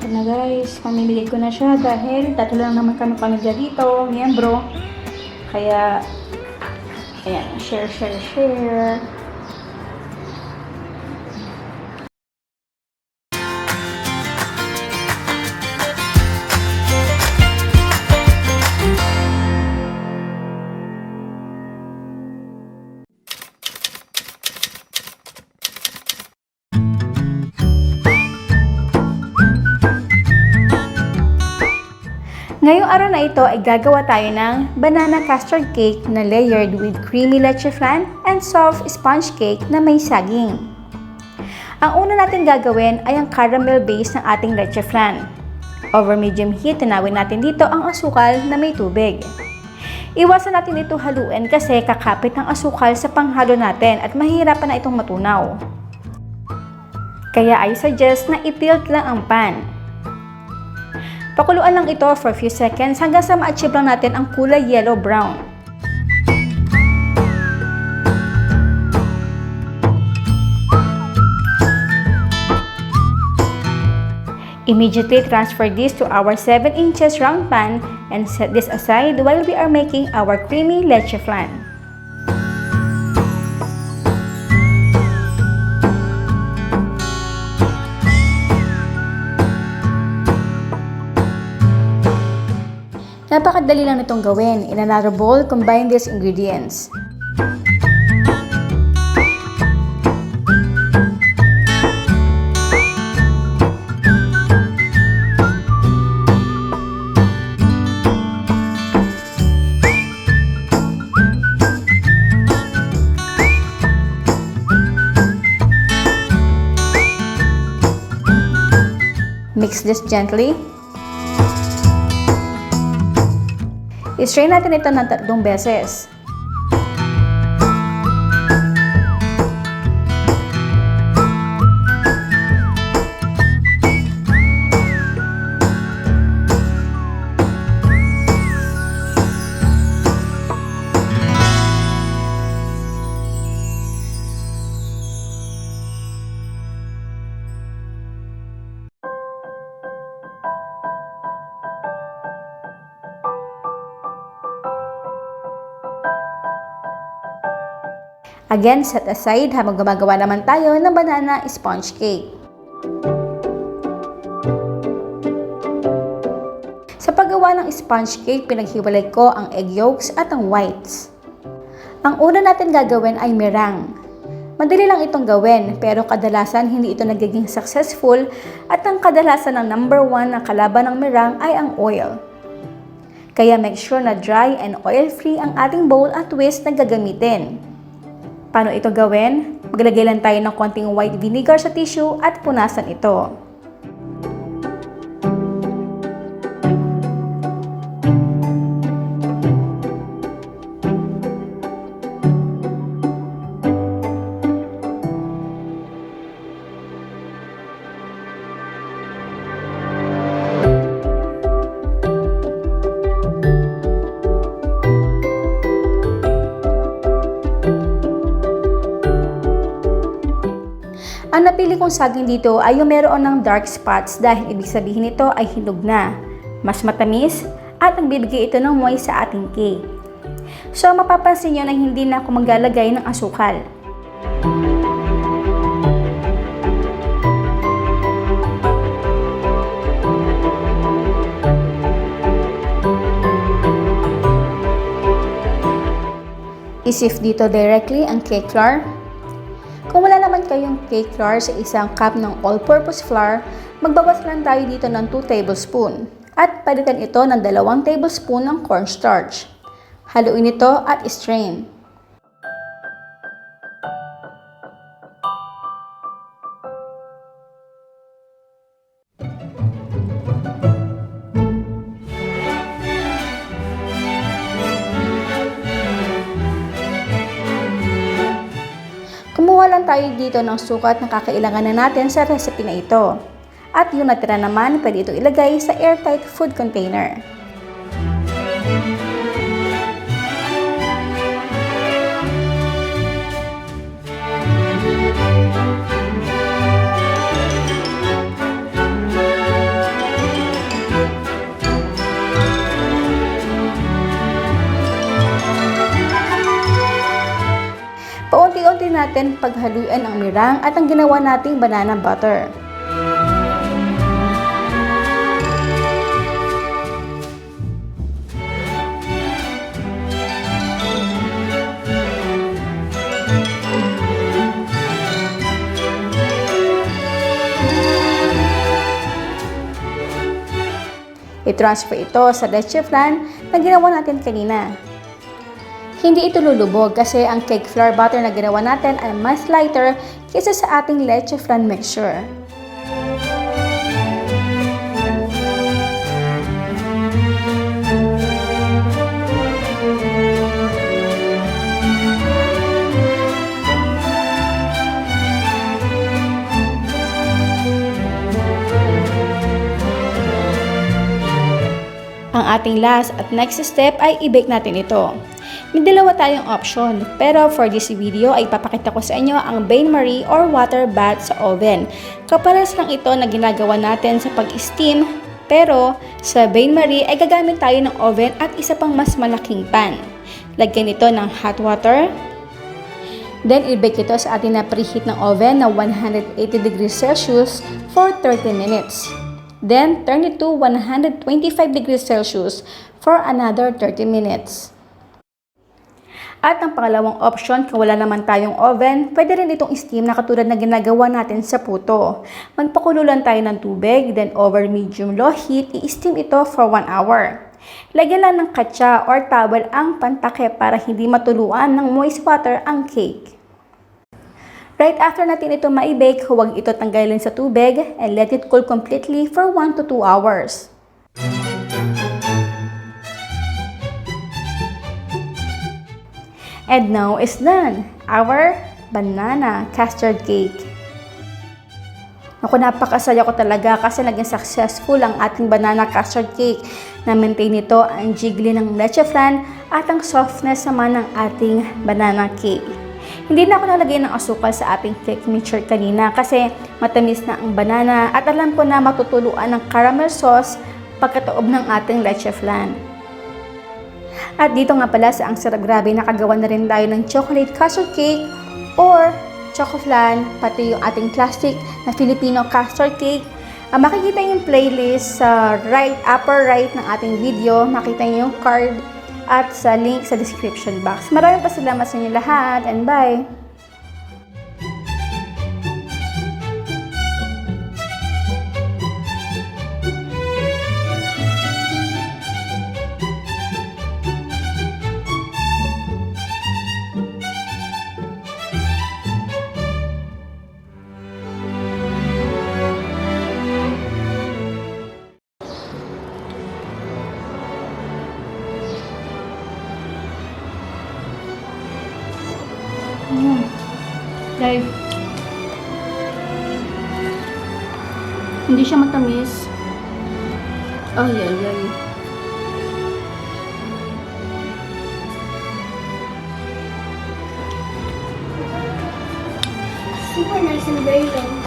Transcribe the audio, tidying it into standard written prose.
Ito na guys, pamimigay ko na siya dahil tatlo lang naman kami pamilya dito, miyembro. Kaya, ayan, share. Ngayong araw na ito ay gagawa tayo ng banana custard cake na layered with creamy leche flan and soft sponge cake na may saging. Ang una natin gagawin ay ang caramel base ng ating leche flan. Over medium heat, tunawin natin dito ang asukal na may tubig. Iwasan natin ito haluin kasi kakapit ng asukal sa panghalo natin at mahihirapan na itong matunaw. Kaya I suggest na i-tilt lang ang pan. Pakuluan lang ito for a few seconds hanggang sa ma-achieve lang natin ang kulay yellow-brown. Immediately transfer this to our 7 inches round pan and set this aside while we are making our creamy leche flan. Napakadali lang nitong gawin. In another bowl, combine these ingredients. Mix this gently. I-strain natin ito ng 3 beses. Again, set aside habang gumagawa naman tayo ng banana sponge cake. Sa paggawa ng sponge cake, pinaghiwalay ko ang egg yolks at ang whites. Ang una natin gagawin ay meringue. Madali lang itong gawin, pero kadalasan hindi ito nagiging successful at ang kadalasan ng number 1 na kalaban ng meringue ay ang oil. Kaya make sure na dry and oil-free ang ating bowl at whisk na gagamitin. Paano ito gawin? Maglagay lang tayo ng konting white vinegar sa tissue at punasan ito. Ang napili kong saging dito ay yung meron ng dark spots dahil ibig sabihin nito ay hinog na, mas matamis at nagbibigay ito ng moist sa ating cake. So mapapansin nyo na hindi na ako maglalagay ng asukal. I-sift dito directly ang cake flour. Kung wala naman kayong cake flour sa isang cup ng all-purpose flour, magbawas lang tayo dito ng 2 tablespoon at palitan ito ng 2 tablespoon ng cornstarch. Haluin ito at strain. Kumuha lang tayo dito ng sukat na kakailangan na natin sa recipe na ito. At yung natira naman, pwede ito ilagay sa airtight food container. natin paghaluin ang mirang at ang ginawa nating banana butter. I-transfer ito sa leche flan na ginawa natin kanina. Hindi ito lulubog kasi ang cake flour butter na ginawa natin ay mas lighter kaysa sa ating leche flan mixture. Ang ating last at next step ay i-bake natin ito. May dalawa tayong option, pero for this video ay papakita ko sa inyo ang bain-marie or water bath sa oven. Kapares lang ito na ginagawa natin sa pag-steam, pero sa bain-marie ay gagamit tayo ng oven at isa pang mas malaking pan. Lagyan ito ng hot water. Then i-bake ito sa ating na preheat ng oven na 180 degrees Celsius for 30 minutes. Then, turn it to 125 degrees Celsius for another 30 minutes. At ang pangalawang option, kung wala naman tayong oven, pwede rin itong steam na katulad na ginagawa natin sa puto. Magpakulo lang tayo ng tubig, then over medium-low heat, i-steam ito for 1 hour. Lagyan lang ng katsa or towel ang pantakip para hindi matuluan ng moist water ang cake. Right after natin ito ma-bake, huwag ito tanggalin sa tubig and let it cool completely for 1 to 2 hours. And now is done, our banana custard cake. Naku, napakasaya ko talaga kasi naging successful ang ating banana custard cake. Na-maintain nito ang jiggly ng leche flan at ang softness naman ng ating banana cake. Hindi na ako nalagay ng asukal sa ating cake mixture kanina kasi matamis na ang banana at alam ko na matutuluan ng caramel sauce pagkataob ng ating leche flan. At dito nga pala sa ang sarap grabe, nakagawa na rin tayo ng chocolate custard cake or choco flan, pati yung ating classic na Filipino custard cake. Makikita yung playlist sa upper right ng ating video, makita niyo yung card at sa link sa description box. Maraming pasalamat sa inyo lahat and bye! Guys, hindi siya matamis. Ay. Super nice and very long.